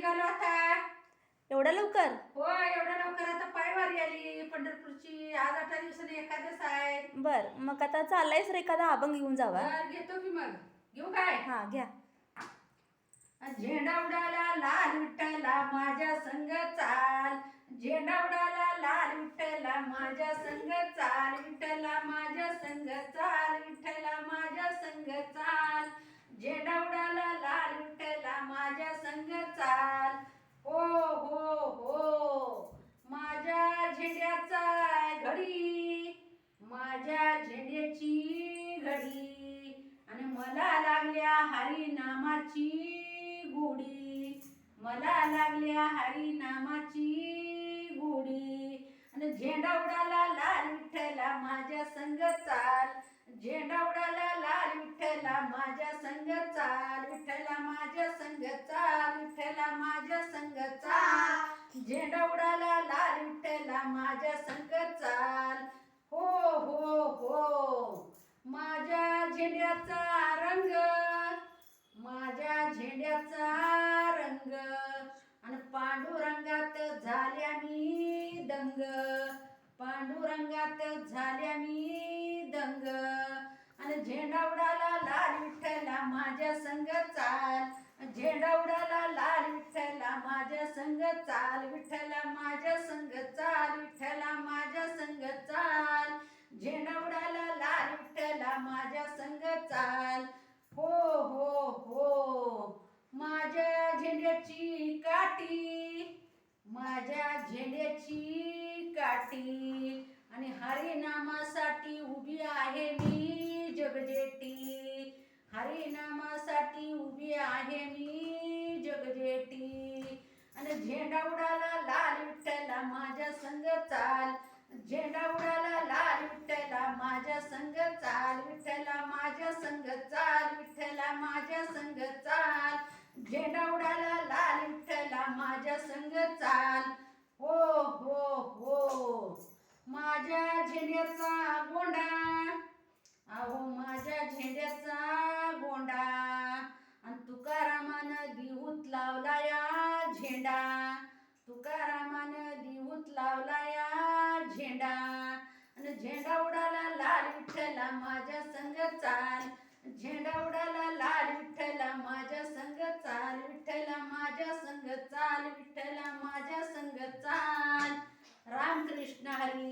निघालो आता. एवढ्या लवकर? हो, एवढ्या लवकर आता पायवारी आली पंढरपूरची. आज 8 दिवसांनी एकादश आहे. बर, मग आता चाललायस रे एखादा अभंग घेऊन जावा. घेतो की मग. घेऊ काय? हा घ्या. झेंडा उडाला लाल विठ्ठला माझ्या संग चाल. झेंडा उडाला लाल विठ्ठला माझ्या संग चाल. विठ्ठला माझ्या संग चाल. विठ्ठला माझ्या संग चाल. झेंडा उडाला लाल विठ्ठला माझ्या संग चाल. हो हो हो, माझ्या झेंड्याचा घडी, माझ्या झेंड्याची घडी, आणि मला लागल्या हरिनामाची गुढी. मला लागल्या हरिनामाची गुढी. आणि झेंडा उडाला लाल विठ्ठला माझ्या संग चाल. झेंडा उडाला लाल विठ्ठला माझ्या संग चाल. विठ्ठला माझ्या संग चाल. विठ्ठला माझ्या संग चाल. झेंडा उडाला लाल विठ्ठला माझ्या संग चाल. हो हो हो, माझ्या झेंड्याचा रंग, माझ्या झेंड्याचा रंग, आणि पांडुरंगात झाल्या मी दंग. पांडुरंगात झाल्या मी दंग. आणि झेंडा उडाला लाल विठ्ठला माझ्या संग चाल. झेंडा उडाला लाल विठ्ठला माझ्या संग चाल. विठ्ठला माझ्या संग चाल. विठ्ठला माझ्या संग चाल. झेंडा उडाला लाल विठ्ठला माझ्या संग चाल. हो हो हो, माझ्या झेंड्याची काठी, माझ्या झेंड्याची काठी, आणि हरिनामासाठी उभी आहे मी जगजेटी. हरिनामासाठी उभी आहे मी जगजेटी. आणि झेंडा उडाला लाल विठ्ठला माझ्या संग चाल. झेंडा उडाला लाल विठ्ठला माझ्या संग चाल. विठ्ठला माझ्या संग चाल. विठ्ठला माझ्या संग चाल. झेंडा उडाला लाल विठ्ठला माझ्या संग चाल. हो हो हो, माझ्या झेंड्याचा गोंडा, अहो माझ्या झेंड्याचा गोंडा, आणि तुकारामानं दिवूत लावला या झेंडा. तुकारामानं दिवूत लावला या झेंडा. आणि झेंडा उडाला लाल विठ्ठला माझ्या संग चाल. झेंडा उडाला लाल विठ्ठला माझ्या संग चाल. विठ्ठला माझ्या संग चाल. विठ्ठला माझ्या संग चाल. रामकृष्ण हरी.